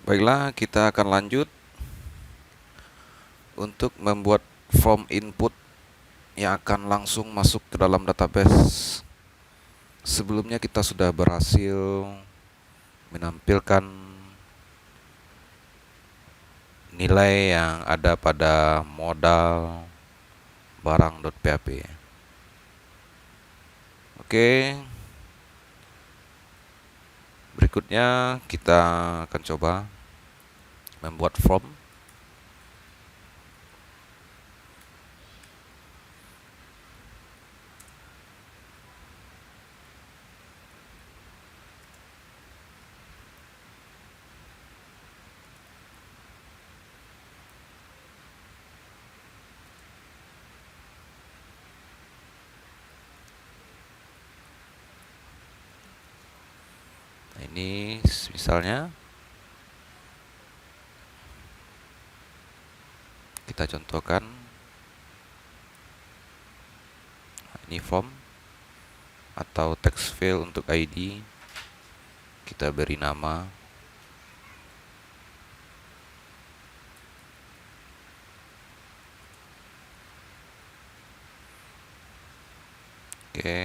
Baiklah, kita akan lanjut untuk membuat form input yang akan langsung masuk ke dalam database. Sebelumnya kita sudah berhasil menampilkan nilai yang ada pada modal barang.php. Oke, berikutnya kita akan coba membuat form. Nah, ini misalnya kita contohkan, ini form atau text field untuk ID. Kita beri nama. Oke.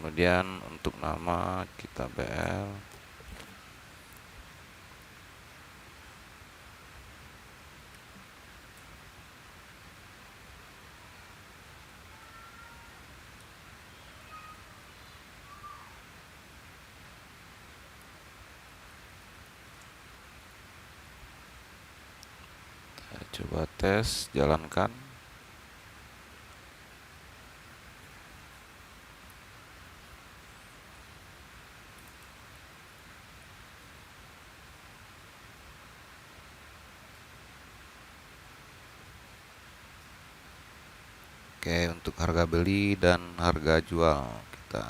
Kemudian untuk nama kita BL. Coba tes, jalankan. Oke, untuk harga beli dan harga jual kita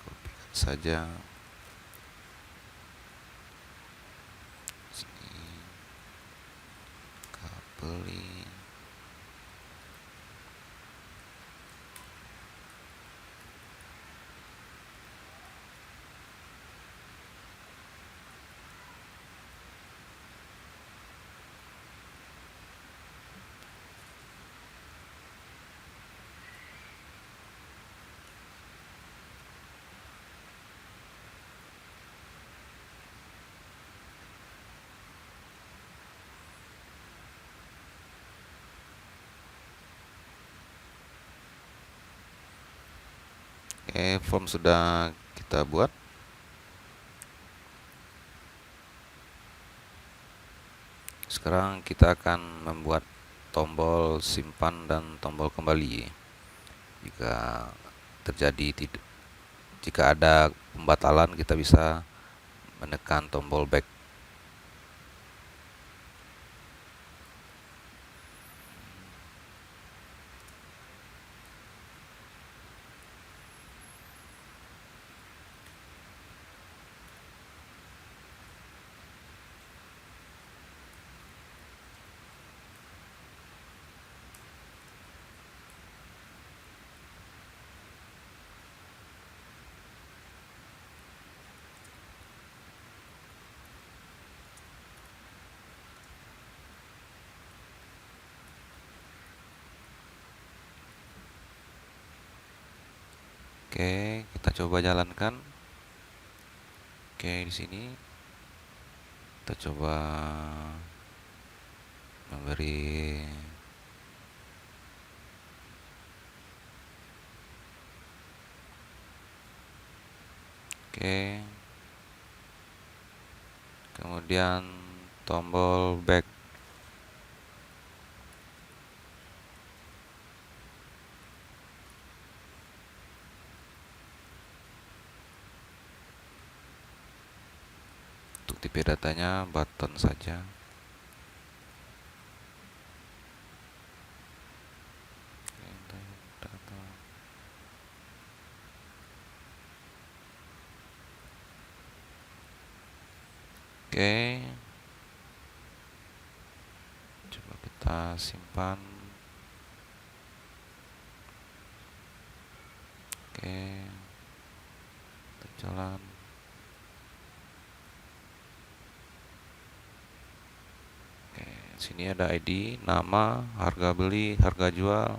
kopikan saja. Sini, harga beli. Oke, form sudah kita buat. Sekarang kita akan membuat tombol simpan dan tombol kembali. Jika terjadi jika ada pembatalan, kita bisa menekan tombol back. Oke, kita coba jalankan. Oke, di sini kita coba memberi oke. Kemudian tombol back. Untuk tipe datanya button saja. Oke, coba kita simpan. Oke, kita jalan. Oke, sini ada ID, nama, harga beli, harga jual,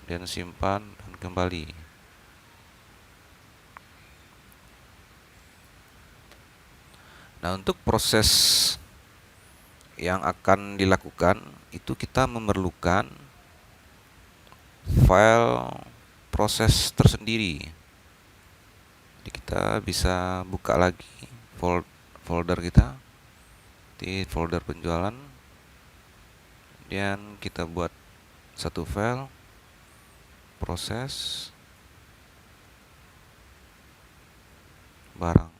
kemudian simpan dan kembali. Nah, untuk proses yang akan dilakukan itu kita memerlukan file proses tersendiri. Jadi kita bisa buka lagi folder kita di folder penjualan, kemudian kita buat satu file proses barang.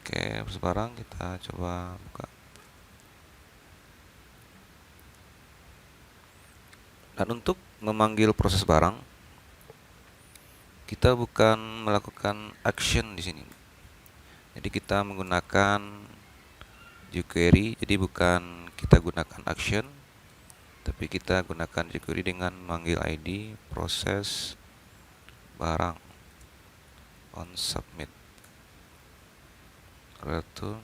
Oke, proses barang kita coba buka. Dan untuk memanggil proses barang, kita bukan melakukan action di sini. Jadi kita menggunakan jQuery, jadi bukan kita gunakan action, tapi kita gunakan jQuery dengan manggil ID proses barang on submit return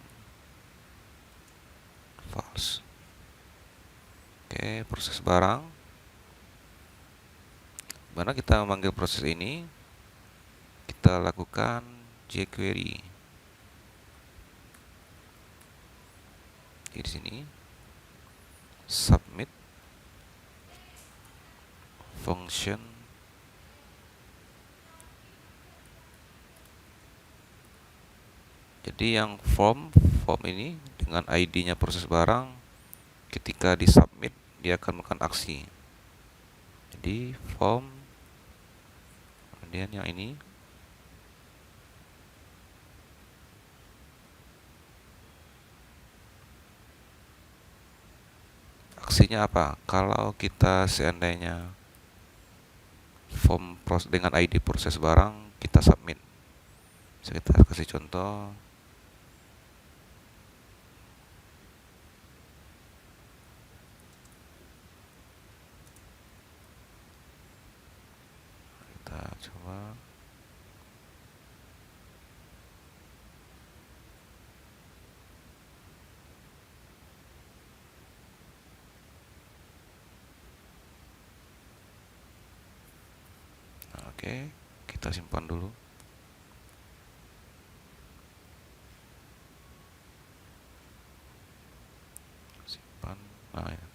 false. Oke, proses barang. Mana kita memanggil proses ini, kita lakukan jQuery. Di sini submit function jadi yang form ini dengan ID-nya proses barang, ketika disubmit dia akan melakukan aksi. Jadi form, kemudian yang ini aksinya apa? Kalau kita seandainya form dengan ID proses barang kita submit, bisa kita kasih contoh. Kita coba. Nah, oke, kita simpan dulu. Simpan. Nah, ya.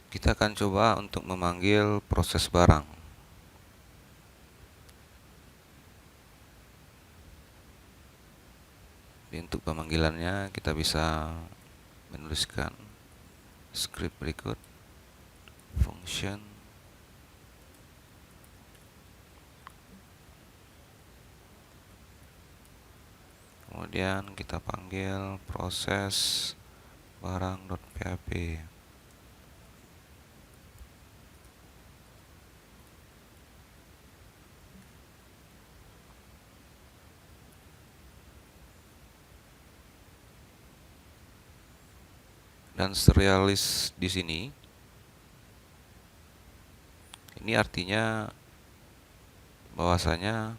Kita akan coba untuk memanggil proses barang. Untuk pemanggilannya kita bisa menuliskan script berikut function kemudian kita panggil proses barang.php. Dan serialis di sini ini artinya bahwasanya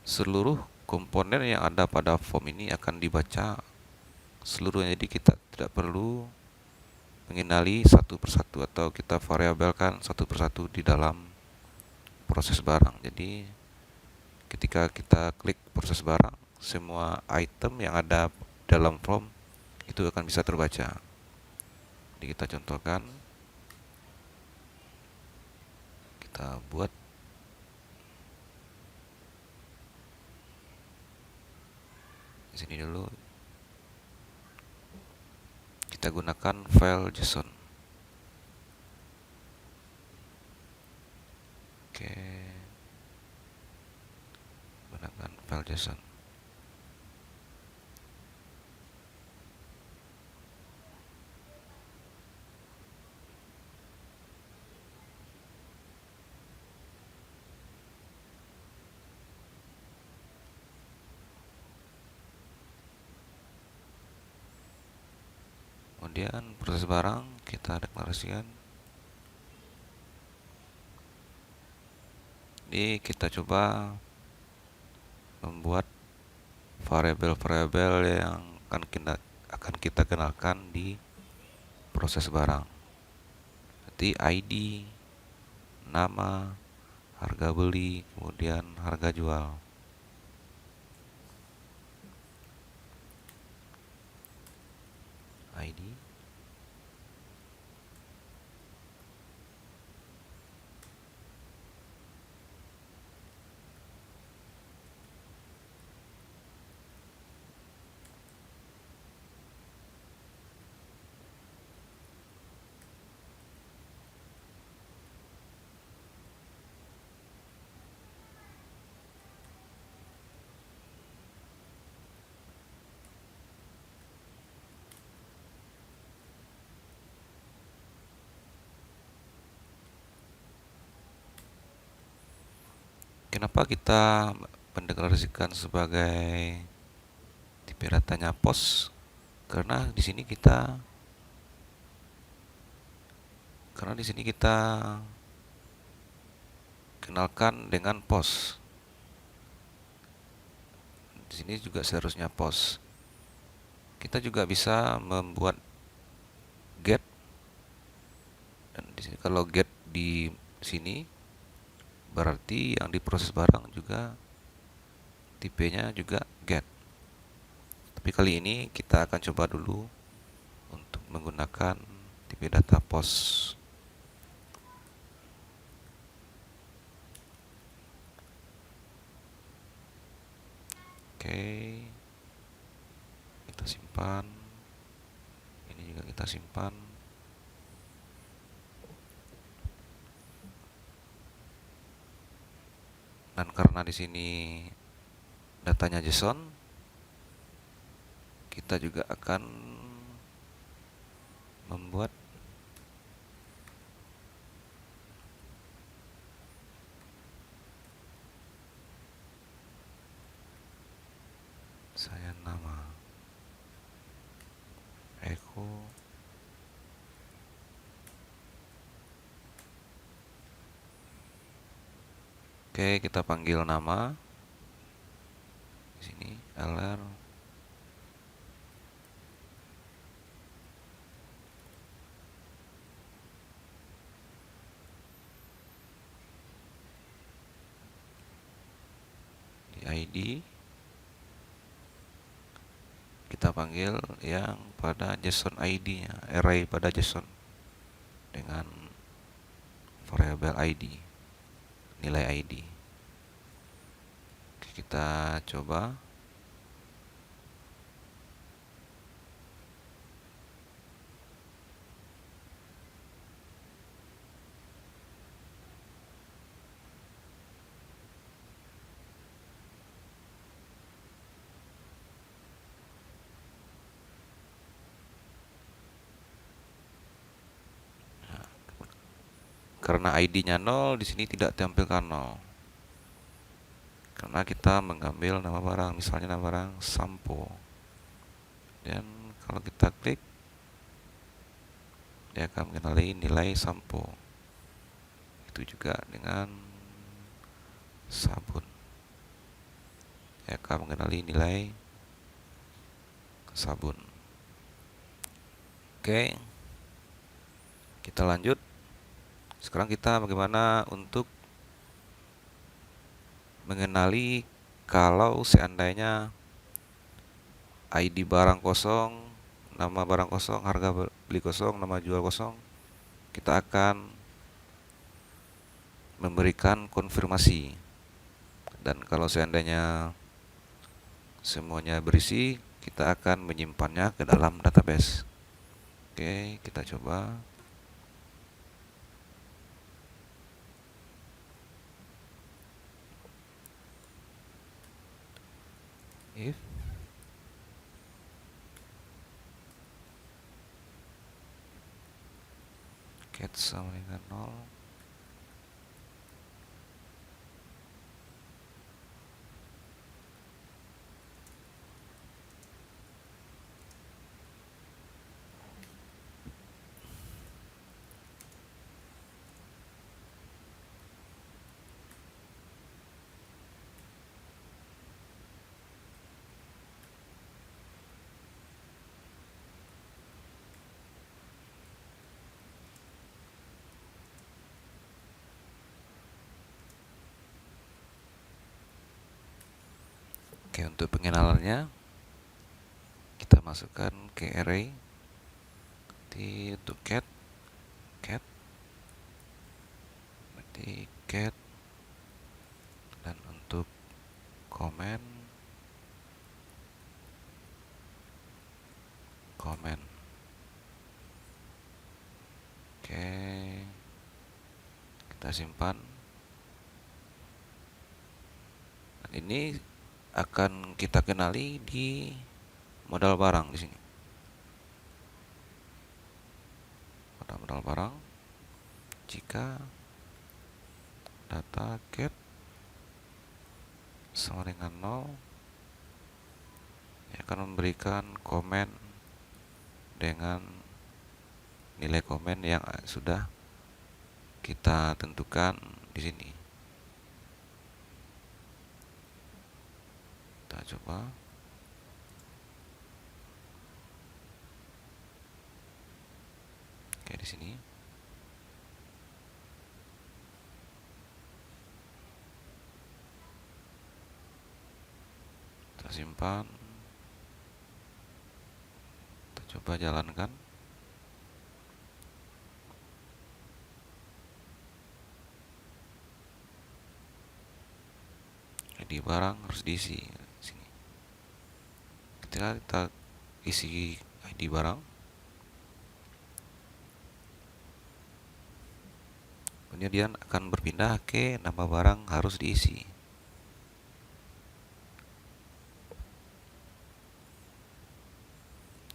seluruh komponen yang ada pada form ini akan dibaca seluruhnya. Jadi kita tidak perlu mengenali satu persatu atau kita variabelkan satu persatu di dalam proses barang. Jadi ketika kita klik proses barang, semua item yang ada dalam form itu akan bisa terbaca. Jadi kita contohkan, kita buat di sini dulu. Kita gunakan file JSON. Oke, gunakan file JSON. Kemudian proses barang kita deklarasikan. Ini kita coba membuat variabel-variabel yang akan kita kenalkan di proses barang. Seperti ID, nama, harga beli, kemudian harga jual. ID. Kenapa kita mendeklarasikan sebagai tipe datanya pos? Karena di sini kita kenalkan dengan pos. Di sini juga seharusnya pos. Kita juga bisa membuat get, dan di sini kalau get di sini berarti yang diproses barang juga tipenya juga get. Tapi kali ini kita akan coba dulu untuk menggunakan tipe data pos. Oke, kita simpan. Ini juga kita simpan. Dan karena di sini datanya JSON, kita juga akan membuat saya nama Eko. Oke, kita panggil nama di sini lr. Di ID kita panggil yang pada JSON ID-nya, array pada JSON dengan variabel ID, nilai ID. Oke, kita coba. Karena ID-nya 0, di sini tidak tampilkan 0. Karena kita mengambil nama barang, misalnya nama barang sampo. Dan kalau kita klik, dia akan mengenali nilai sampo. Itu juga dengan sabun. Dia akan mengenali nilai sabun. Oke, kita lanjut. Sekarang kita bagaimana untuk mengenali kalau seandainya ID barang kosong, nama barang kosong, harga beli kosong, nama jual kosong, kita akan memberikan konfirmasi. Dan kalau seandainya semuanya berisi, kita akan menyimpannya ke dalam database. Oke, kita coba. If get sama dengan 0, Oke, untuk pengenalannya kita masukkan ke array untuk cat berarti cat, dan untuk comment oke, kita simpan. Dan ini akan kita kenali di modal barang di sini. Pada modal barang, jika data get sama dengan 0, akan memberikan komen dengan nilai komen yang sudah kita tentukan di sini. Kita coba. Oke, di sini. Kita simpan. Kita coba jalankan. Jadi barang harus diisi sini. Ketika kita isi ID barang, kemudian akan berpindah ke nama barang harus diisi.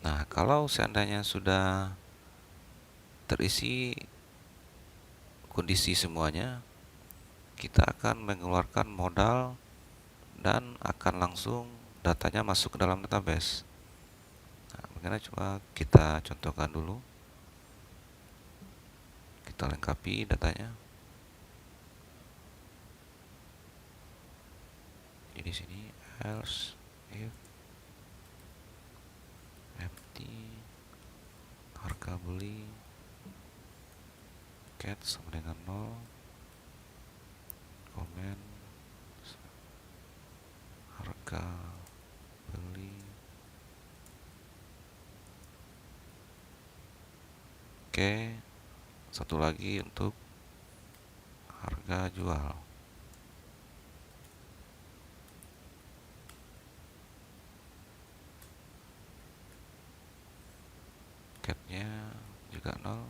Nah, kalau seandainya sudah terisi kondisi semuanya, kita akan mengeluarkan modal dan akan langsung datanya masuk ke dalam database. Nah, bagaimana, coba kita contohkan dulu. Kita lengkapi datanya. Jadi di sini else if empty harga beli cat sama dengan 0, komen harga beli. Oke, satu lagi untuk harga jual. Catnya juga 0.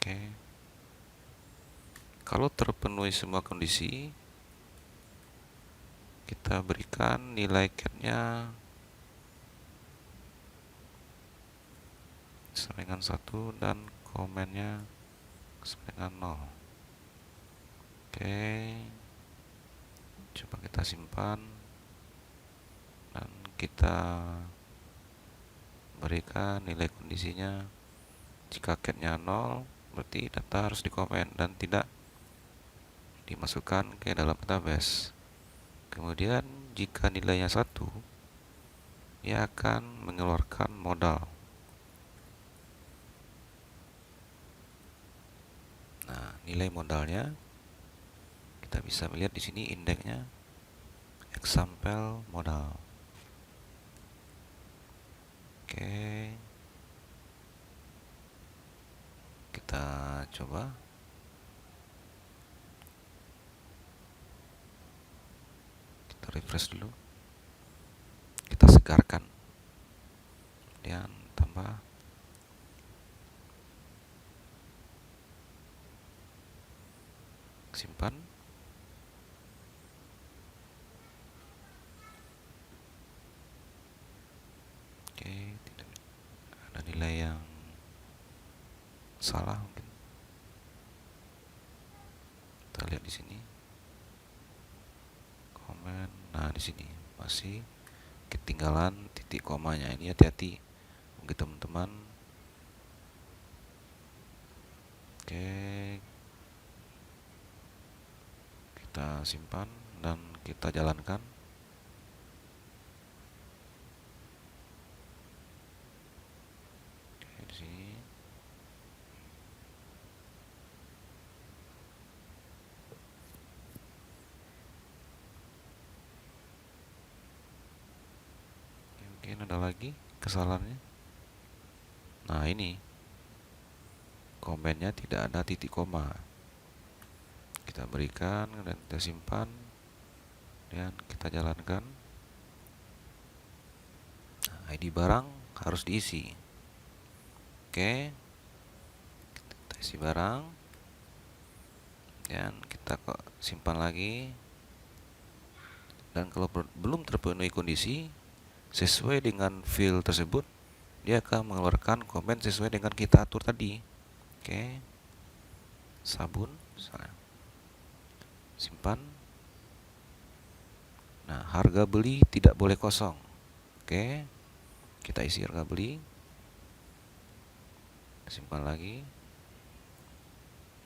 Oke, kalau terpenuhi semua kondisi, kita berikan nilai catnya sama dengan 1 dan komennya sama dengan 0. Oke, coba kita simpan dan kita berikan nilai kondisinya. Jika catnya 0, berarti data harus dikomen dan tidak dimasukkan ke dalam database. Kemudian jika nilainya 1, ia akan mengeluarkan modal. Nah, nilai modalnya kita bisa melihat di sini indeksnya example modal. Oke, kita coba. Kita refresh dulu. Kita segarkan. Kemudian tambah. Simpan. Oke, tidak ada nilai yang salah mungkin. Kita lihat di sini. Komen. Nah, di sini masih ketinggalan titik komanya. Ini hati-hati bagi teman-teman. Oke, kita simpan dan kita jalankan. Mungkin ada lagi kesalahannya. Nah, ini komennya tidak ada titik koma. Kita berikan dan kita simpan dan kita jalankan. Nah, ID barang harus diisi. Oke, kita isi barang dan kita kok simpan lagi. Dan kalau belum terpenuhi kondisi sesuai dengan field tersebut, dia akan mengeluarkan komen sesuai dengan kita atur tadi. Oke, sabun misalnya, simpan. Nah, harga beli tidak boleh kosong. Oke, kita isi harga beli, simpan lagi.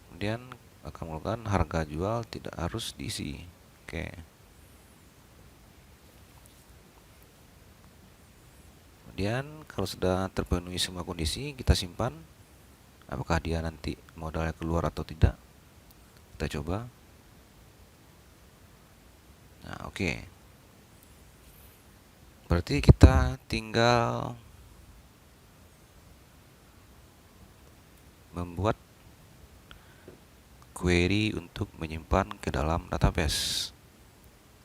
Kemudian akan melakukan harga jual tidak harus diisi. Oke, kemudian kalau sudah terpenuhi semua kondisi, kita simpan. Apakah dia nanti modalnya keluar atau tidak, kita coba. Nah, oke, berarti kita tinggal membuat query untuk menyimpan ke dalam database.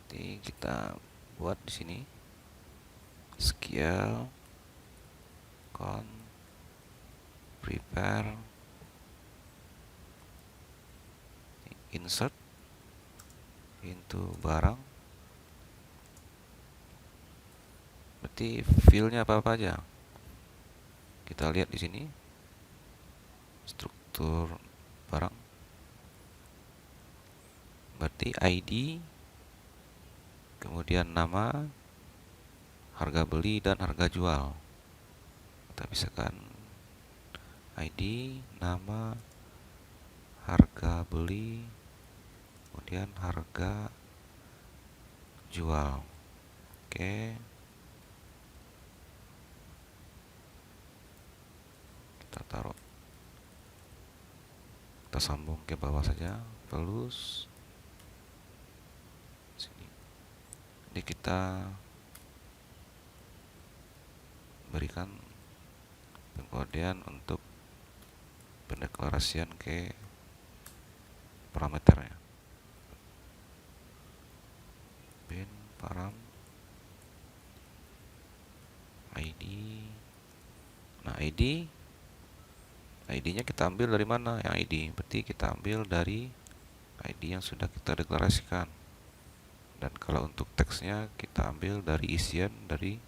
Jadi kita buat di sini scale con prepare insert into barang. Berarti fillnya apa aja? Kita lihat di sini struktur barang. Berarti ID, kemudian nama, harga beli dan harga jual. Kita pisahkan ID, nama, harga beli, kemudian harga jual. Oke, kita taruh, kita sambung ke bawah saja, plus sini. Jadi kita berikan pengkodean untuk pendeklarasian ke parameternya. Bin param ID. Nah, ID-nya kita ambil dari mana? Yang ID. Berarti kita ambil dari ID yang sudah kita deklarasikan. Dan kalau untuk teksnya kita ambil dari isian dari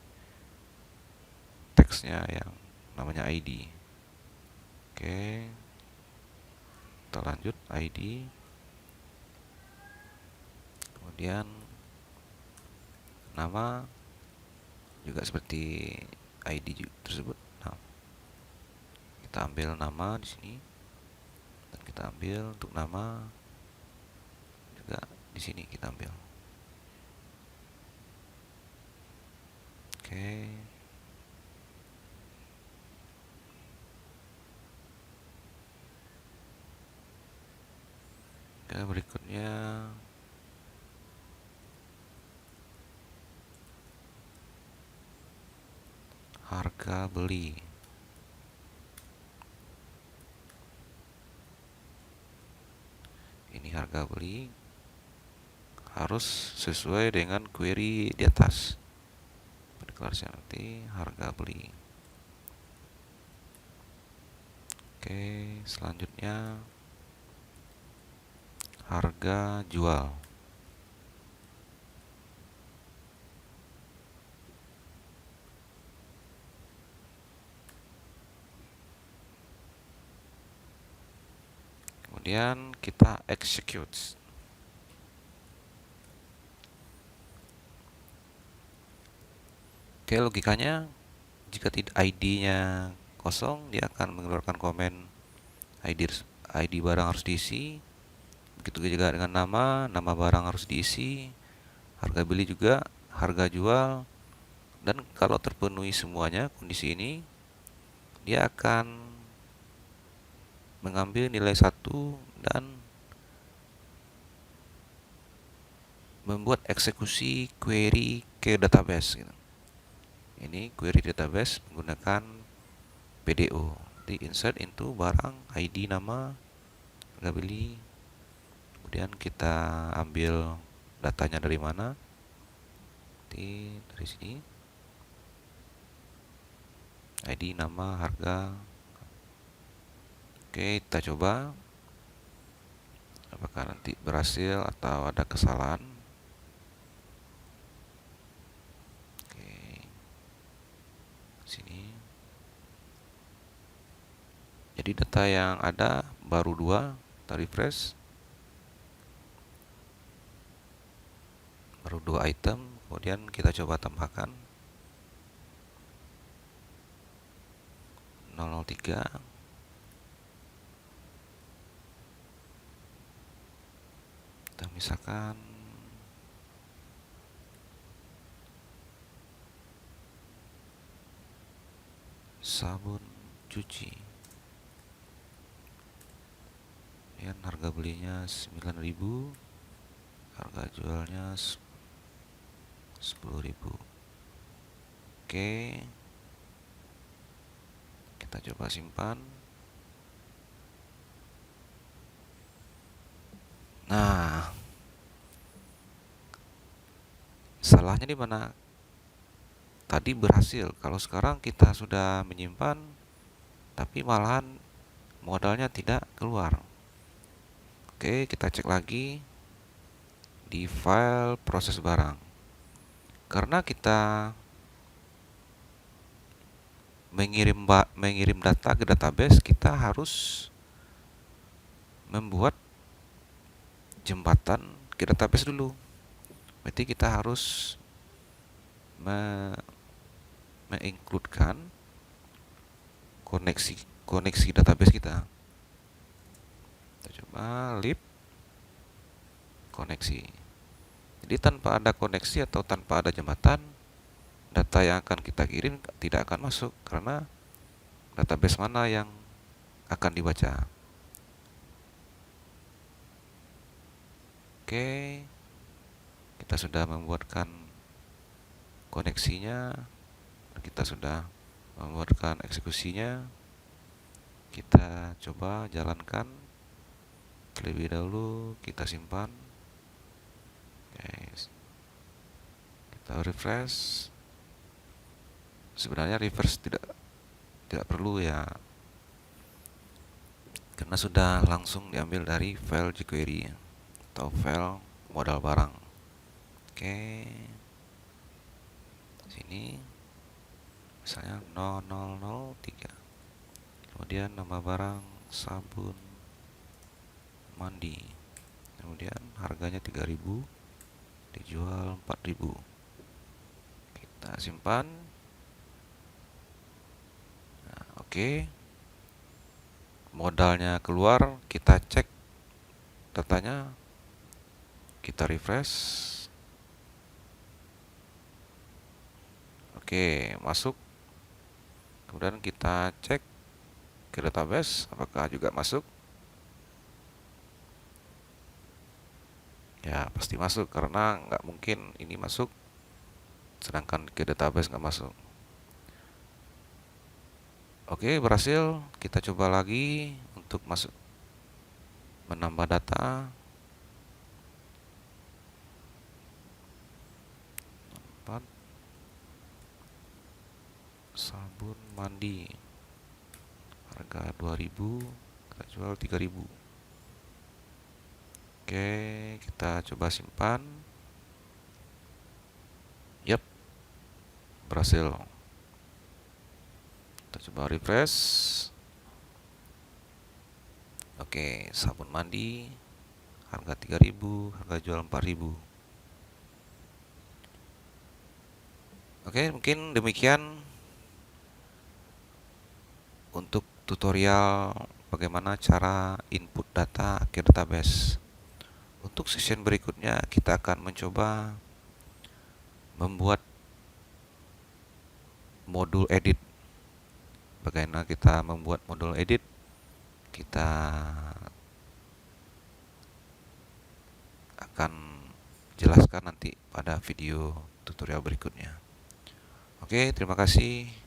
teksnya yang namanya ID. Oke, kita lanjut ID. Kemudian nama juga seperti ID tersebut. Nah, kita ambil nama di sini dan kita ambil untuk nama juga di sini kita ambil. Oke. Oke, berikutnya harga beli. Ini harga beli harus sesuai dengan query di atas. Deklarasi nanti harga beli. Oke, selanjutnya harga jual. Kemudian kita execute. Oke, logikanya jika tidak ID-nya kosong, dia akan mengeluarkan komen ID barang harus diisi. Begitu juga dengan nama barang harus diisi, harga beli juga, harga jual. Dan kalau terpenuhi semuanya kondisi ini, dia akan mengambil nilai 1 dan membuat eksekusi query ke database gitu. Ini query database menggunakan PDO. Di insert into barang, ID, nama, harga beli. Kemudian kita ambil datanya dari mana? Dari sini. ID, nama, harga. Oke, kita coba. Apakah nanti berhasil atau ada kesalahan? Oke, sini. Jadi data yang ada baru 2, kita refresh. Baru 2 item, kemudian kita coba tambahkan 003. Kita misalkan sabun cuci. Kemudian harga belinya 9.000, harga jualnya 10.000. Oke, kita coba simpan. Nah, salahnya di mana? Tadi berhasil, kalau sekarang kita sudah menyimpan tapi malahan modalnya tidak keluar. Oke, kita cek lagi di file proses barang. Karena kita mengirim data ke database, kita harus membuat jembatan ke database dulu. Berarti kita harus mengincludekan koneksi database kita. Kita coba lib koneksi. Jadi tanpa ada koneksi atau tanpa ada jembatan, data yang akan kita kirim tidak akan masuk karena database mana yang akan dibaca. Oke, kita sudah membuatkan koneksinya, kita sudah membuatkan eksekusinya. Kita coba jalankan terlebih dahulu, kita simpan. Guys, kita refresh. Sebenarnya refresh tidak perlu ya, karena sudah langsung diambil dari file jQuery atau file modal barang. Oke, sini misalnya 0003, kemudian nama barang sabun mandi, kemudian harganya 3.000, dijual 4.000. Kita simpan. Nah, oke, modalnya keluar, kita cek datanya, kita refresh. Oke, masuk. Kemudian kita cek ke database apakah juga masuk. Ya, pasti masuk karena nggak mungkin ini masuk sedangkan ke database nggak masuk. Oke, berhasil. Kita coba lagi untuk masuk menambah data. Sabun mandi harga 2.000, kita jual 3.000. Oke, kita coba simpan. Yap, berhasil. Kita coba refresh. Oke, sabun mandi harga 3.000, harga jual 4.000. Oke, mungkin demikian untuk tutorial bagaimana cara input data ke database. Untuk session berikutnya kita akan mencoba membuat modul edit. Bagaimana kita membuat modul edit, kita akan jelaskan nanti pada video tutorial berikutnya. Oke, terima kasih.